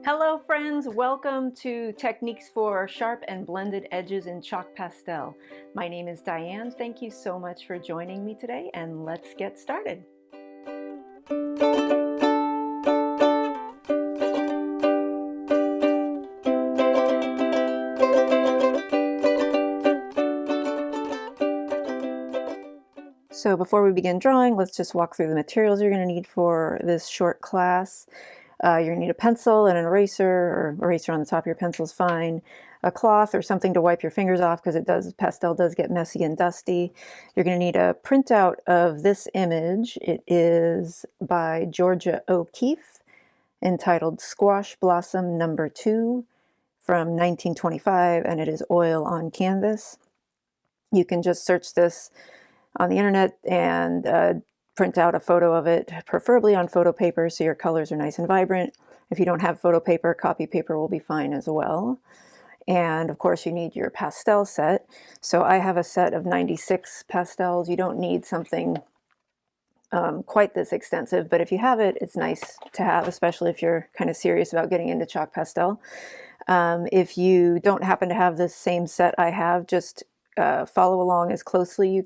Hello friends, welcome to Techniques for Sharp and Blended Edges in Chalk Pastel. My name is Diane. Thank you so much for joining me today, and let's get started. So before we begin drawing, let's just walk through the materials you're going to need for this short class. You're going to need a pencil and an eraser, or eraser on the top of your pencil is fine, a cloth or something to wipe your fingers off because pastel does get messy and dusty. You're going to need a printout of this image. It is by Georgia O'Keeffe, entitled Squash Blossom Number 2 from 1925, and it is oil on canvas. You can just search this on the internet and print out a photo of it, preferably on photo paper so your colors are nice and vibrant. If you don't have photo paper, copy paper will be fine as well. And of course you need your pastel set. So I have a set of 96 pastels. You don't need something quite this extensive, but if you have it, it's nice to have, especially if you're kind of serious about getting into chalk pastel. If you don't happen to have this same set I have, just follow along as closely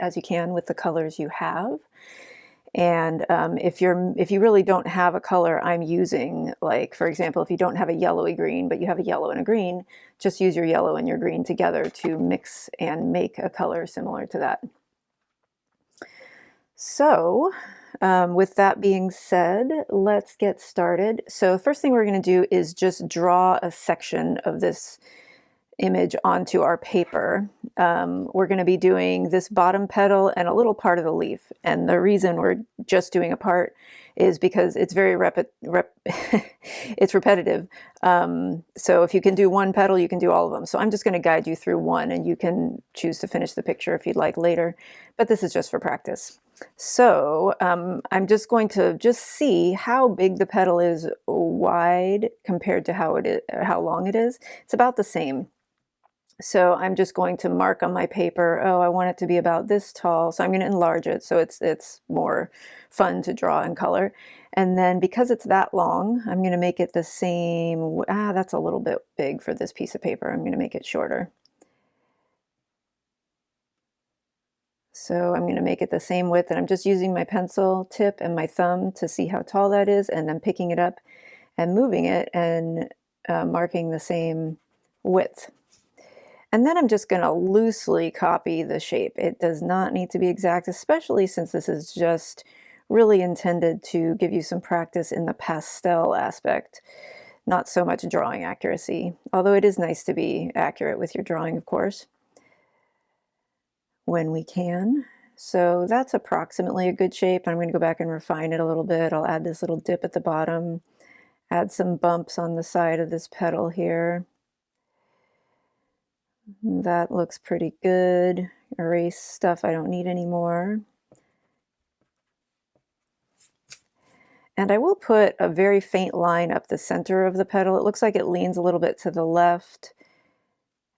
as you can with the colors you have. And if you really don't have a color I'm using, like for example, if you don't have a yellowy green, but you have a yellow and a green, just use your yellow and your green together to mix and make a color similar to that. So with that being said, let's get started. So first thing we're going to do is just draw a section of this image onto our paper. We're going to be doing this bottom petal and a little part of the leaf. And the reason we're just doing a part is because it's very it's repetitive. So if you can do one petal, you can do all of them. So I'm just going to guide you through one, and you can choose to finish the picture if you'd like later. But this is just for practice. So I'm just going to see how big the petal is wide compared to how long it is. It's about the same. So I'm just going to mark on my paper, oh, I want it to be about this tall, so I'm going to enlarge it so it's more fun to draw in color. And then because it's that long, I'm going to make it the same. That's a little bit big for this piece of paper. I'm going to make it shorter. So I'm going to make it the same width, and I'm just using my pencil tip and my thumb to see how tall that is, and then picking it up and moving it and marking the same width. And then I'm just going to loosely copy the shape. It does not need to be exact, especially since this is just really intended to give you some practice in the pastel aspect, not so much drawing accuracy, although it is nice to be accurate with your drawing, of course, when we can. So that's approximately a good shape. I'm going to go back and refine it a little bit. I'll add this little dip at the bottom, add some bumps on the side of this petal here. That looks pretty good. Erase stuff I don't need anymore. And I will put a very faint line up the center of the petal. It looks like it leans a little bit to the left,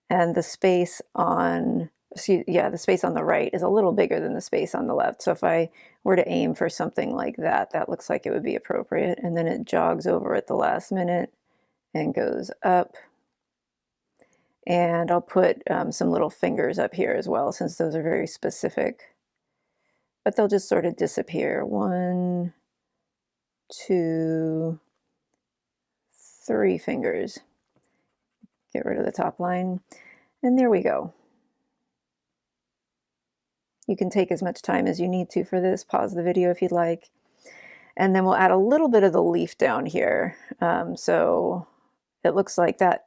and the space on the space on the right is a little bigger than the space on the left. So if I were to aim for something like that, that looks like it would be appropriate. And then it jogs over at the last minute and goes up. And I'll put some little fingers up here as well, since those are very specific. But they'll just sort of disappear. 1, 2, 3 fingers. Get rid of the top line. And there we go. You can take as much time as you need to for this. Pause the video if you'd like. And then we'll add a little bit of the leaf down here. So it looks like that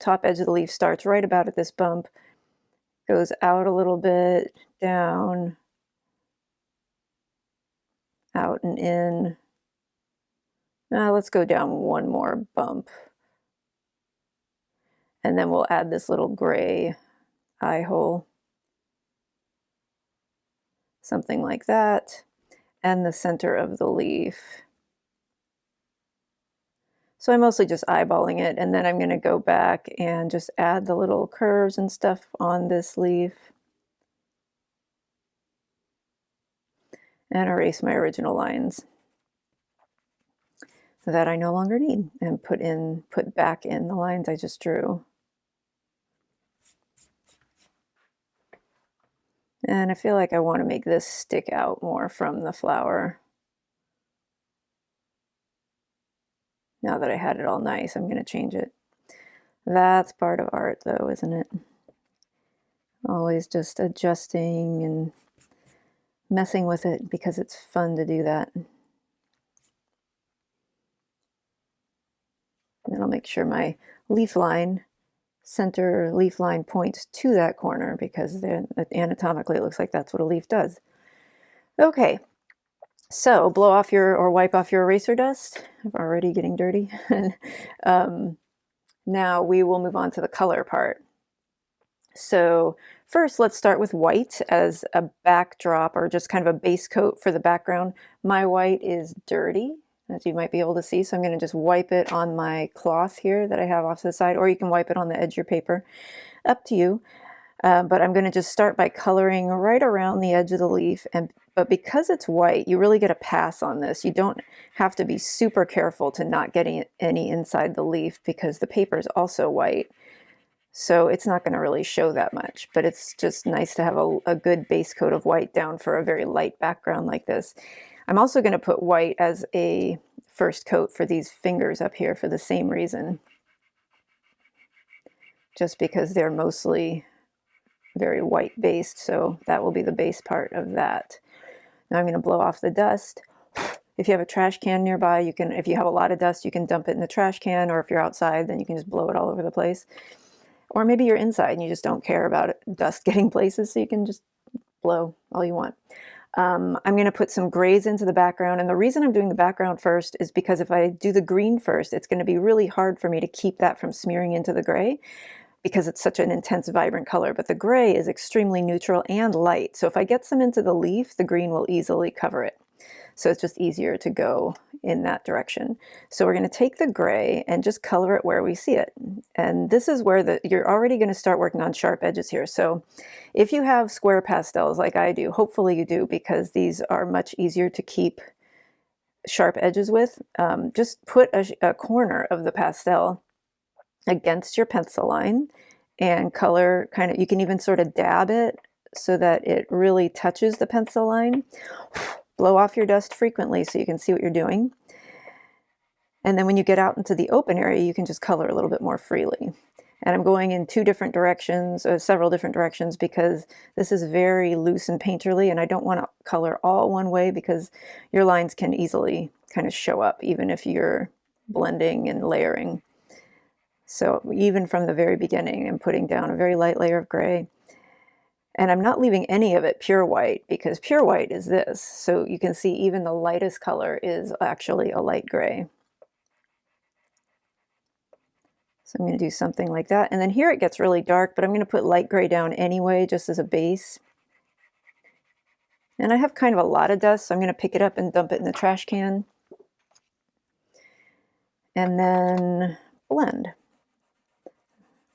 top edge of the leaf starts right about at this bump, goes out a little bit, down, out and in. Now let's go down one more bump. And then we'll add this little gray eye hole. Something like that. And the center of the leaf. So I'm mostly just eyeballing it, and then I'm going to go back and just add the little curves and stuff on this leaf. And erase my original lines. that I no longer need and put back in the lines I just drew. And I feel like I want to make this stick out more from the flower. Now that I had it all nice, I'm going to change it. That's part of art though, isn't it? Always just adjusting and messing with it because it's fun to do that. And I'll make sure my leaf line, center leaf line points to that corner because anatomically it looks like that's what a leaf does. Okay, so blow off your, or wipe off your eraser dust. I'm already getting dirty. Now we will move on to the color part. So first, let's start with white as a backdrop or just kind of a base coat for the background. My white is dirty, as you might be able to see, so I'm going to just wipe it on my cloth here that I have off to the side, or you can wipe it on the edge of your paper, up to you. But I'm going to just start by coloring right around the edge of the leaf. But because it's white, you really get a pass on this. You don't have to be super careful to not getting any inside the leaf because the paper is also white. So it's not going to really show that much, but it's just nice to have a good base coat of white down for a very light background like this. I'm also going to put white as a first coat for these fingers up here for the same reason. Just because they're mostly very white based, so that will be the base part of that. Now I'm going to blow off the dust. If you have a trash can nearby, you can, if you have a lot of dust, you can dump it in the trash can, or if you're outside, then you can just blow it all over the place. Or maybe you're inside and you just don't care about dust getting places, so you can just blow all you want. I'm going to put some grays into the background, and the reason I'm doing the background first is because if I do the green first, it's going to be really hard for me to keep that from smearing into the gray because it's such an intense, vibrant color. But the gray is extremely neutral and light, so if I get some into the leaf, the green will easily cover it. So it's just easier to go in that direction. So we're going to take the gray and just color it where we see it. And this is where you're already going to start working on sharp edges here. So if you have square pastels like I do, hopefully you do, because these are much easier to keep sharp edges with, just put a corner of the pastel against your pencil line and color kind of, you can even sort of dab it so that it really touches the pencil line. Blow off your dust frequently so you can see what you're doing. And then when you get out into the open area, you can just color a little bit more freely. And I'm going in two different directions, several different directions, because this is very loose and painterly, and I don't want to color all one way because your lines can easily kind of show up even if you're blending and layering. So even from the very beginning, I'm putting down a very light layer of gray. And I'm not leaving any of it pure white because pure white is this. So you can see even the lightest color is actually a light gray. So I'm going to do something like that. And then here it gets really dark, but I'm going to put light gray down anyway, just as a base. And I have kind of a lot of dust, so I'm going to pick it up and dump it in the trash can. And then blend.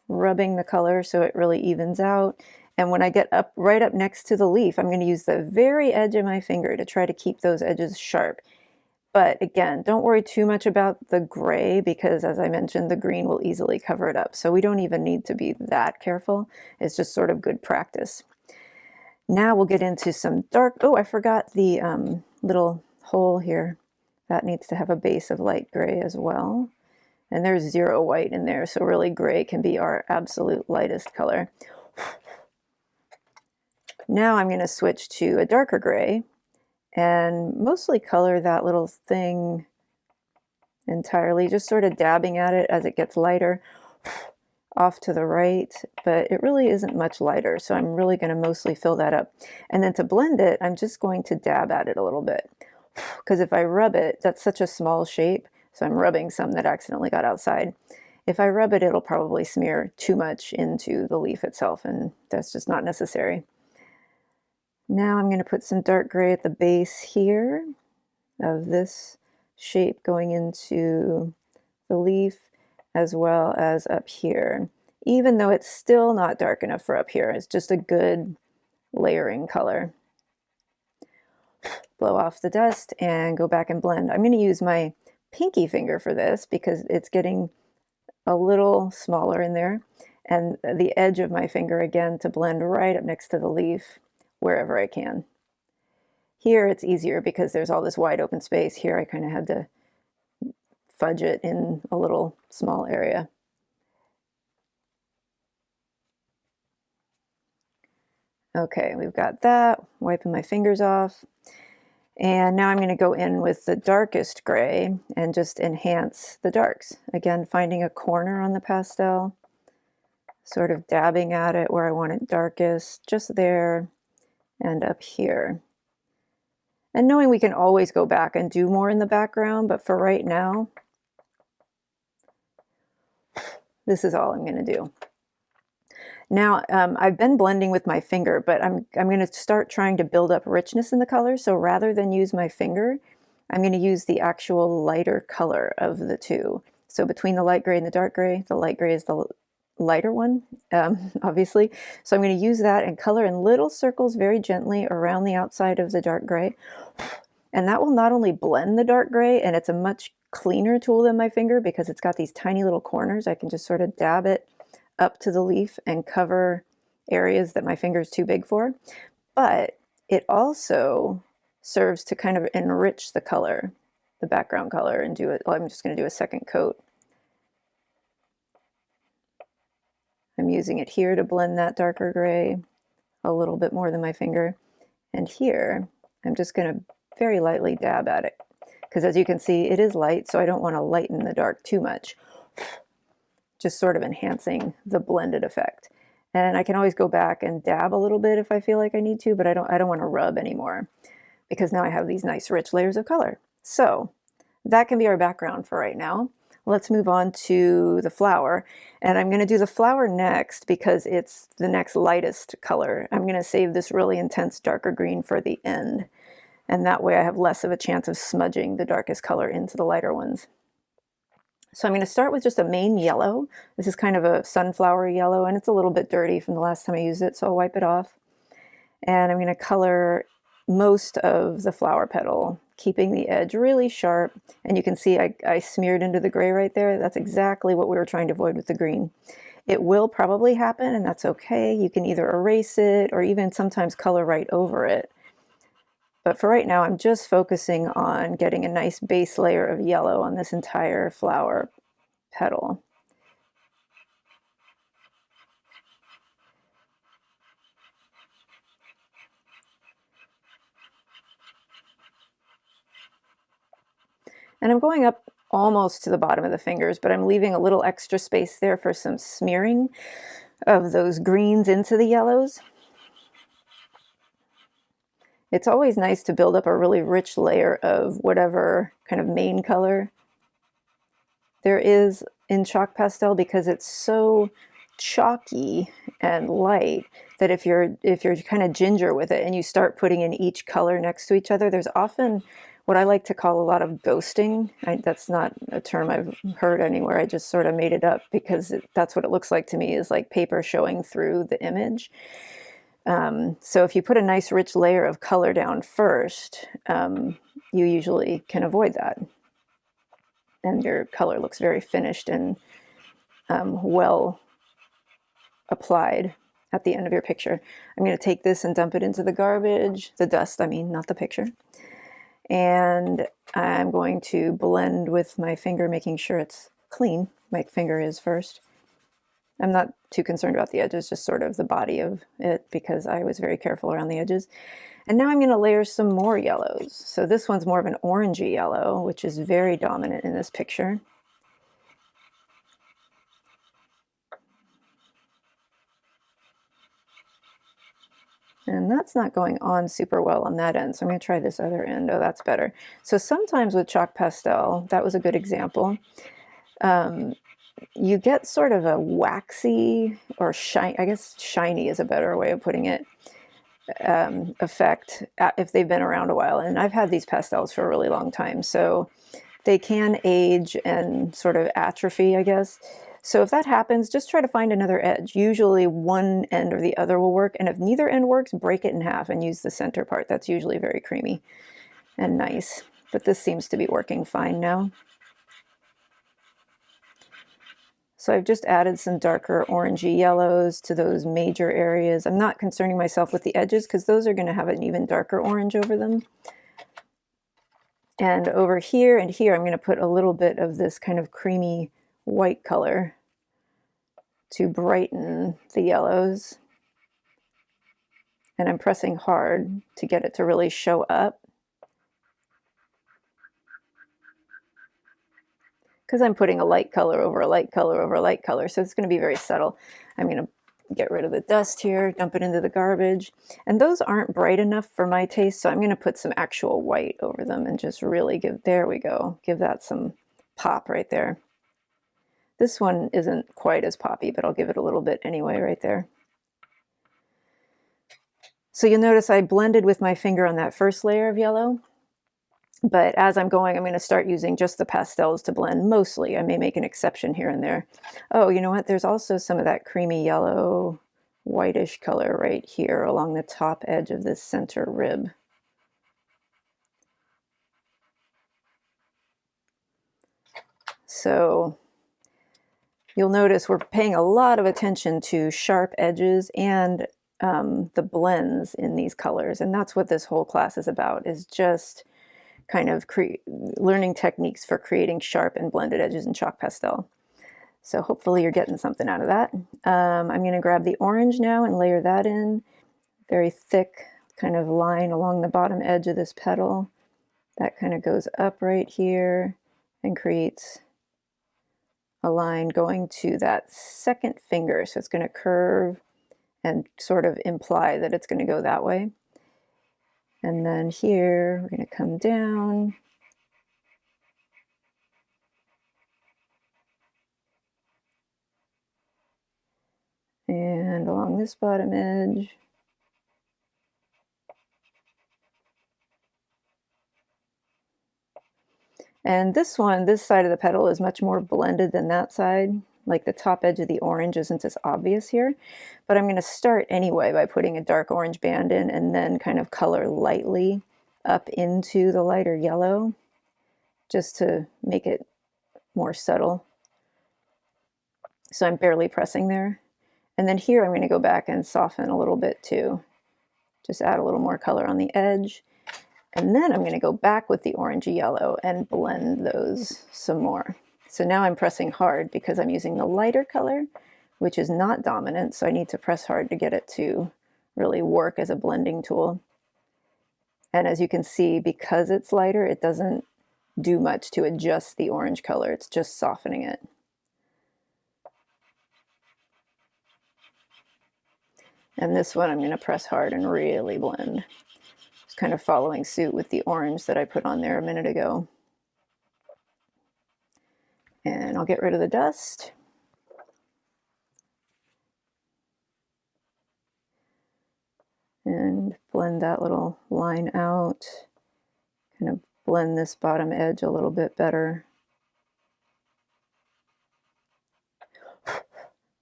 Rubbing the color so it really evens out. And when I get right up next to the leaf, I'm going to use the very edge of my finger to try to keep those edges sharp. But again, don't worry too much about the gray because, as I mentioned, the green will easily cover it up. So we don't even need to be that careful. It's just sort of good practice. Now we'll get into some dark, oh, I forgot the little hole here. That needs to have a base of light gray as well. And there's zero white in there, so really gray can be our absolute lightest color. Now I'm going to switch to a darker gray and mostly color that little thing entirely, just sort of dabbing at it as it gets lighter off to the right, but it really isn't much lighter, so I'm really going to mostly fill that up. And then to blend it, I'm just going to dab at it a little bit, because if I rub it, that's such a small shape, so I'm rubbing some that accidentally got outside. If I rub it, it'll probably smear too much into the leaf itself, and that's just not necessary. Now I'm going to put some dark gray at the base here of this shape going into the leaf, as well as up here. Even though it's still not dark enough for up here, it's just a good layering color. Blow off the dust and go back and blend. I'm going to use my pinky finger for this because it's getting a little smaller in there, and the edge of my finger again to blend right up next to the leaf wherever I can. Here it's easier because there's all this wide open space. Here I kind of had to fudge it in a little small area. Okay, we've got that, wiping my fingers off. And now I'm going to go in with the darkest gray and just enhance the darks. Again, finding a corner on the pastel, sort of dabbing at it where I want it darkest, just there and up here. And knowing we can always go back and do more in the background, but for right now, this is all I'm going to do. Now, I've been blending with my finger, but I'm going to start trying to build up richness in the color. So rather than use my finger, I'm going to use the actual lighter color of the two. So between the light gray and the light gray is the lighter one, obviously. So I'm going to use that and color in little circles very gently around the outside of the dark gray. And that will not only blend the dark gray, and it's a much cleaner tool than my finger because it's got these tiny little corners. I can just sort of dab it up to the leaf and cover areas that my finger is too big for, but it also serves to kind of enrich the color, the background color, and do it. Well, I'm just going to do a second coat. I'm using it here to blend that darker gray a little bit more than my finger, and here I'm just going to very lightly dab at it because as you can see it is light, so I don't want to lighten the dark too much. Just sort of enhancing the blended effect. And I can always go back and dab a little bit if I feel like I need to, but I don't want to rub anymore because now I have these nice rich layers of color. So that can be our background for right now. Let's move on to the flower. And I'm going to do the flower next because it's the next lightest color. I'm going to save this really intense darker green for the end. And that way I have less of a chance of smudging the darkest color into the lighter ones. So I'm going to start with just a main yellow. This is kind of a sunflower yellow, and it's a little bit dirty from the last time I used it, so I'll wipe it off. And I'm going to color most of the flower petal, keeping the edge really sharp. And you can see I smeared into the gray right there. That's exactly what we were trying to avoid with the green. It will probably happen, and that's okay. You can either erase it or even sometimes color right over it. But for right now, I'm just focusing on getting a nice base layer of yellow on this entire flower petal. And I'm going up almost to the bottom of the fingers, but I'm leaving a little extra space there for some smearing of those greens into the yellows. It's always nice to build up a really rich layer of whatever kind of main color there is in chalk pastel because it's so chalky and light that if you're kind of ginger with it and you start putting in each color next to each other, there's often what I like to call a lot of ghosting. That's not a term I've heard anywhere. I just sort of made it up because that's what it looks like to me, is like paper showing through the image. So if you put a nice rich layer of color down first, you usually can avoid that. And your color looks very finished and well applied at the end of your picture. I'm going to take this and dump it into the garbage, the dust, I mean, not the picture. And I'm going to blend with my finger, making sure it's clean. My finger is first. I'm not too concerned about the edges, just sort of the body of it because I was very careful around the edges. And now I'm going to layer some more yellows. So this one's more of an orangey yellow, which is very dominant in this picture. And that's not going on super well on that end, so I'm going to try this other end. Oh, that's better. So sometimes with chalk pastel, that was a good example, you get sort of a waxy or shiny, I guess shiny is a better way of putting it, effect if they've been around a while. And I've had these pastels for a really long time, so they can age and sort of atrophy, I guess. So if that happens, just try to find another edge. Usually one end or the other will work, and if neither end works, break it in half and use the center part. That's usually very creamy and nice. But this seems to be working fine now. So I've just added some darker orangey yellows to those major areas. I'm not concerning myself with the edges because those are going to have an even darker orange over them. And over here and here, I'm going to put a little bit of this kind of creamy white color to brighten the yellows. And I'm pressing hard to get it to really show up. Because I'm putting a light color over a light color over a light color, so it's going to be very subtle. I'm going to get rid of the dust here, dump it into the garbage. And those aren't bright enough for my taste, so I'm going to put some actual white over them and just really there we go, give that some pop right there. This one isn't quite as poppy, but I'll give it a little bit anyway right there. So you'll notice I blended with my finger on that first layer of yellow. But as I'm going, I'm going to start using just the pastels to blend mostly. I may make an exception here and there. Oh, you know what? There's also some of that creamy yellow, whitish color right here along the top edge of this center rib. So you'll notice we're paying a lot of attention to sharp edges and the blends in these colors. And that's what this whole class is about, is just kind of learning techniques for creating sharp and blended edges in chalk pastel. So hopefully you're getting something out of that. I'm going to grab the orange now and layer that in. Very thick kind of line along the bottom edge of this petal. That kind of goes up right here and creates a line going to that second finger. So it's going to curve and sort of imply that it's going to go that way. And then here, we're going to come down. And along this bottom edge. And this one, this side of the petal is much more blended than that side. Like the top edge of the orange isn't as obvious here. But I'm going to start anyway by putting a dark orange band in and then kind of color lightly up into the lighter yellow, just to make it more subtle. So I'm barely pressing there. And then here I'm going to go back and soften a little bit too. Just add a little more color on the edge. And then I'm going to go back with the orangey yellow and blend those some more. So now I'm pressing hard because I'm using the lighter color, which is not dominant. So I need to press hard to get it to really work as a blending tool. And as you can see, because it's lighter, it doesn't do much to adjust the orange color. It's just softening it. And this one I'm going to press hard and really blend. Just kind of following suit with the orange that I put on there a minute ago. And I'll get rid of the dust. And blend that little line out. Kind of blend this bottom edge a little bit better.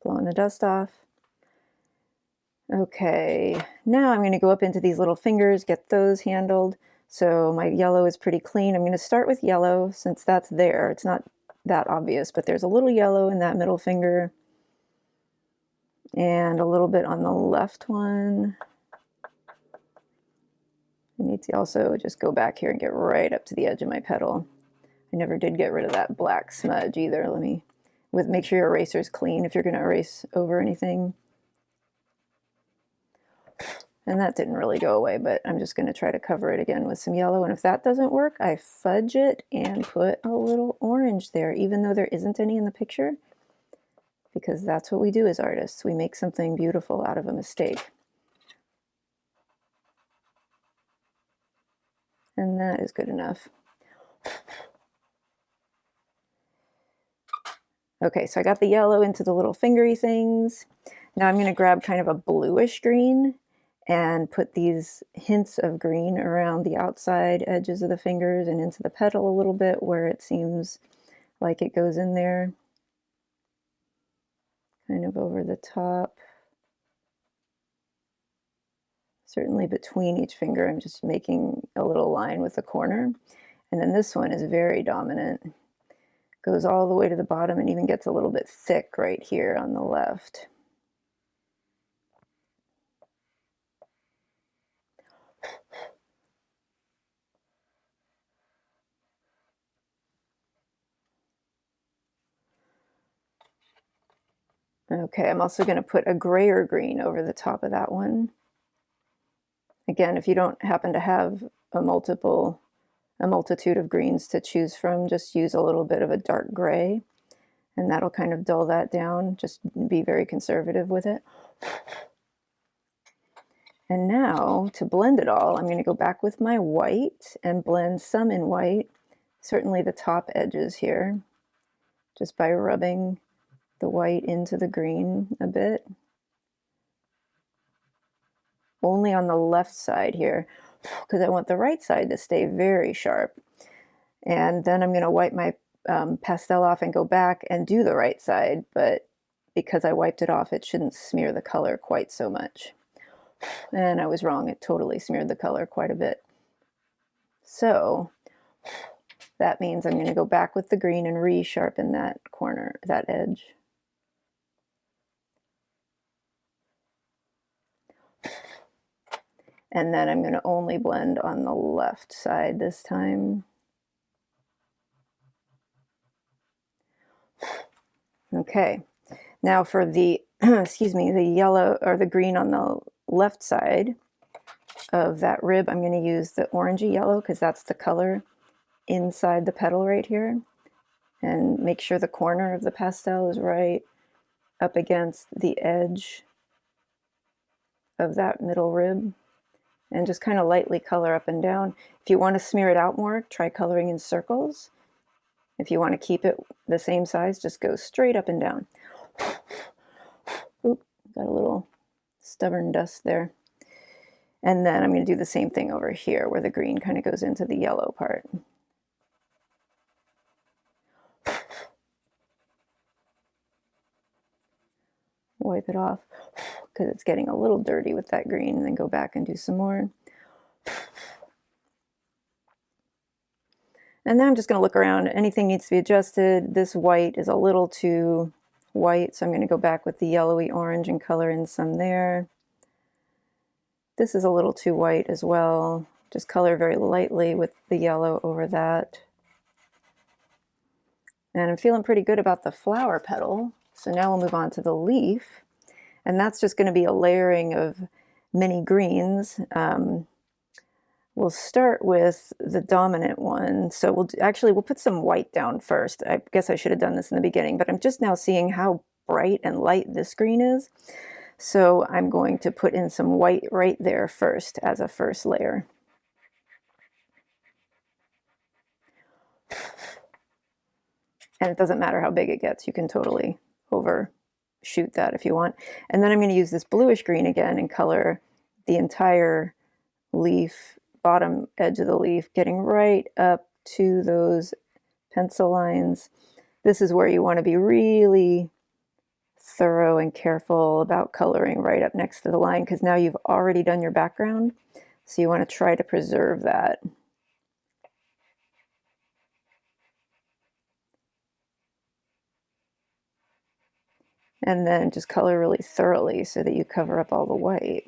Blowing the dust off. Okay, now I'm going to go up into these little fingers, get those handled. So my yellow is pretty clean. I'm going to start with yellow since that's there. It's not that obvious, but there's a little yellow in that middle finger and a little bit on the left one. I need to also just go back here and get right up to the edge of my petal. I never did get rid of that black smudge either. Make sure your eraser's clean if you're going to erase over anything. And that didn't really go away, but I'm just going to try to cover it again with some yellow. And if that doesn't work, I fudge it and put a little orange there, even though there isn't any in the picture, because that's what we do as artists. We make something beautiful out of a mistake. And that is good enough. Okay, so I got the yellow into the little fingery things. Now I'm going to grab kind of a bluish green and put these hints of green around the outside edges of the fingers and into the petal a little bit where it seems like it goes in there. Kind of over the top. Certainly between each finger, I'm just making a little line with the corner. And then this one is very dominant. Goes all the way to the bottom and even gets a little bit thick right here on the left. Okay, I'm also going to put a grayer green over the top of that one. Again, if you don't happen to have a multitude of greens to choose from, just use a little bit of a dark gray, and that'll kind of dull that down. Just be very conservative with it. And now, to blend it all, I'm going to go back with my white and blend some in white, certainly the top edges here, just by rubbing the white into the green a bit. Only on the left side here, because I want the right side to stay very sharp. And then I'm going to wipe my pastel off and go back and do the right side, but because I wiped it off, it shouldn't smear the color quite so much. And I was wrong, it totally smeared the color quite a bit. So that means I'm going to go back with the green and resharpen that corner, that edge. And then I'm going to only blend on the left side this time. Okay, now for the, excuse me, the yellow or the green on the left side of that rib, I'm going to use the orangey yellow because that's the color inside the petal right here. And make sure the corner of the pastel is right up against the edge of that middle rib. And just kind of lightly color up and down. If you want to smear it out more, try coloring in circles. If you want to keep it the same size, just go straight up and down. Oop, got a little stubborn dust there. And then I'm going to do the same thing over here where the green kind of goes into the yellow part. Wipe it off because it's getting a little dirty with that green, and then go back and do some more. And then I'm just going to look around. Anything needs to be adjusted. This white is a little too white, so I'm going to go back with the yellowy orange and color in some there. This is a little too white as well. Just color very lightly with the yellow over that. And I'm feeling pretty good about the flower petal. So now we'll move on to the leaf. And that's just going to be a layering of many greens. We'll start with the dominant one. So we'll put some white down first. I guess I should have done this in the beginning, but I'm just now seeing how bright and light this green is. So I'm going to put in some white right there first as a first layer. And it doesn't matter how big it gets. You can totally overshoot that if you want. And then I'm going to use this bluish green again and color the entire leaf, bottom edge of the leaf, getting right up to those pencil lines. This is where you want to be really thorough and careful about coloring right up next to the line, because now you've already done your background. So you want to try to preserve that. And then just color really thoroughly so that you cover up all the white.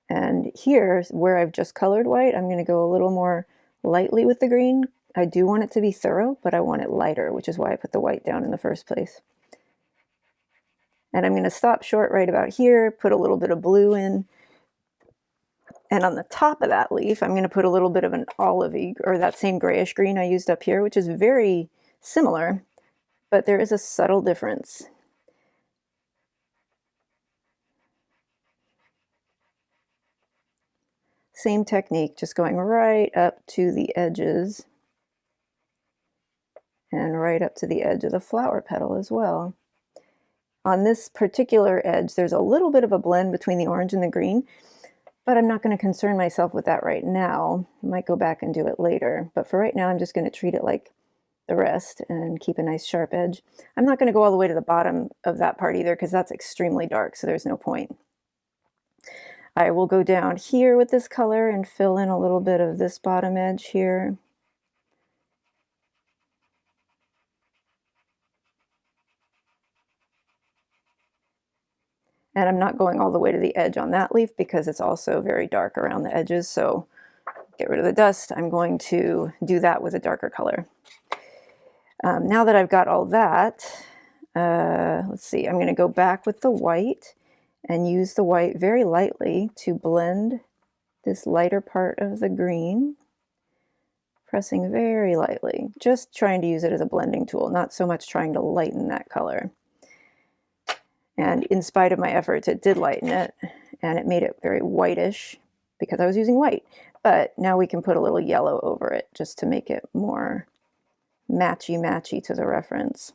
And here, where I've just colored white, I'm going to go a little more lightly with the green. I do want it to be thorough, but I want it lighter, which is why I put the white down in the first place. And I'm going to stop short right about here, put a little bit of blue in. And on the top of that leaf, I'm going to put a little bit of an olivey, or that same grayish green I used up here, which is very similar, but there is a subtle difference. Same technique, just going right up to the edges and right up to the edge of the flower petal as well. On this particular edge, there's a little bit of a blend between the orange and the green, but I'm not going to concern myself with that right now. I might go back and do it later, but for right now, I'm just going to treat it like the rest and keep a nice sharp edge. I'm not going to go all the way to the bottom of that part either because that's extremely dark, so there's no point. I will go down here with this color and fill in a little bit of this bottom edge here. And I'm not going all the way to the edge on that leaf because it's also very dark around the edges, so get rid of the dust. I'm going to do that with a darker color. Now that I've got all that, let's see, I'm going to go back with the white and use the white very lightly to blend this lighter part of the green, pressing very lightly, just trying to use it as a blending tool, not so much trying to lighten that color. And in spite of my efforts, it did lighten it, and it made it very whitish because I was using white. But now we can put a little yellow over it just to make it more matchy-matchy to the reference.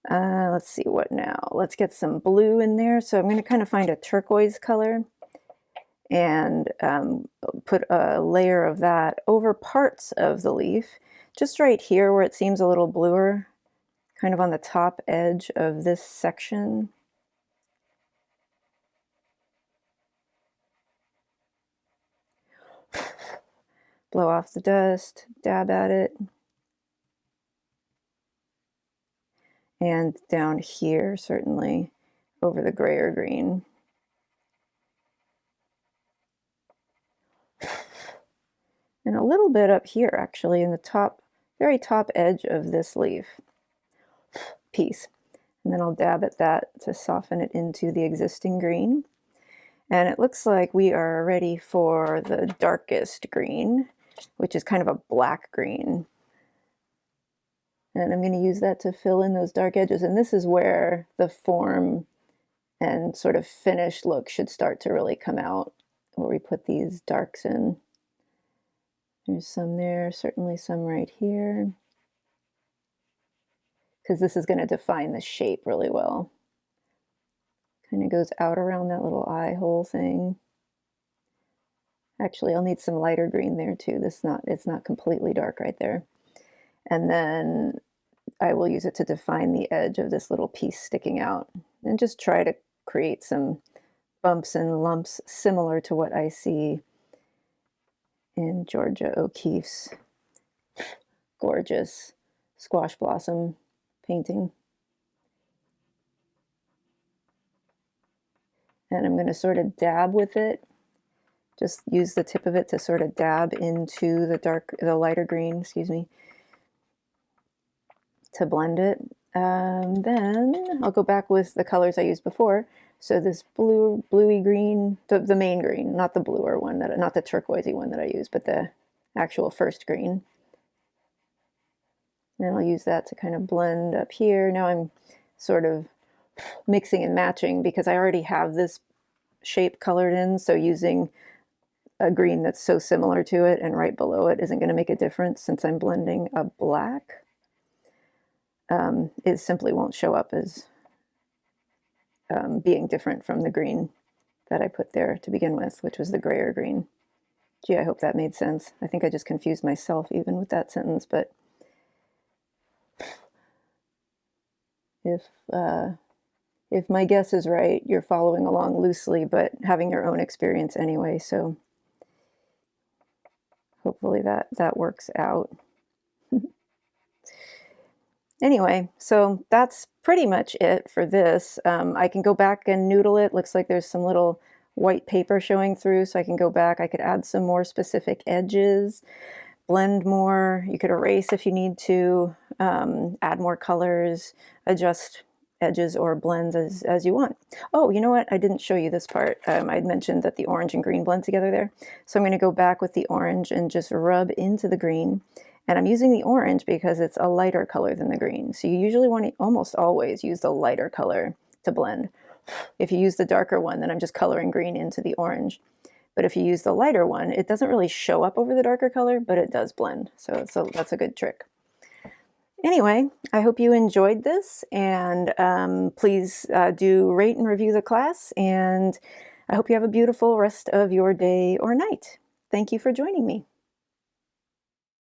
Let's see, what now? Let's get some blue in there. So I'm going to kind of find a turquoise color and put a layer of that over parts of the leaf, just right here where it seems a little bluer, kind of on the top edge of this section. Blow off the dust, dab at it. And down here, certainly, over the grayer green. And a little bit up here, actually, in the top, very top edge of this leaf piece. And then I'll dab at that to soften it into the existing green. And it looks like we are ready for the darkest green, which is kind of a black green. And I'm going to use that to fill in those dark edges. And this is where the form and sort of finished look should start to really come out, where we put these darks in. There's some there, certainly some right here, because this is going to define the shape really well. Kind of goes out around that little eye hole thing. Actually, I'll need some lighter green there too. It's not completely dark right there. And then I will use it to define the edge of this little piece sticking out, and just try to create some bumps and lumps similar to what I see in Georgia O'Keeffe's gorgeous squash blossom painting. And I'm going to sort of dab with it, just use the tip of it to sort of dab into the lighter green, excuse me, to blend it. Then I'll go back with the colors I used before. So this bluey green, the main green, not the bluer one, not the turquoisey one that I used, but the actual first green. And I'll use that to kind of blend up here. Now I'm sort of mixing and matching because I already have this shape colored in, so using a green that's so similar to it and right below it isn't going to make a difference since I'm blending a black. It simply won't show up as being different from the green that I put there to begin with, which was the grayer green. Gee, I hope that made sense. I think I just confused myself even with that sentence, but if my guess is right, you're following along loosely, but having your own experience anyway, so hopefully that works out. Anyway, so that's pretty much it for this. I can go back and noodle it. Looks like there's some little white paper showing through, so I can go back. I could add some more specific edges, blend more. You could erase if you need to, add more colors, adjust edges or blends as you want. Oh, you know what? I didn't show you this part. I'd mentioned that the orange and green blend together there. So I'm going to go back with the orange and just rub into the green. And I'm using the orange because it's a lighter color than the green. So you usually want to almost always use the lighter color to blend. If you use the darker one, then I'm just coloring green into the orange. But if you use the lighter one, it doesn't really show up over the darker color, but it does blend. So that's a good trick. Anyway, I hope you enjoyed this, and please do rate and review the class, and I hope you have a beautiful rest of your day or night. Thank you for joining me.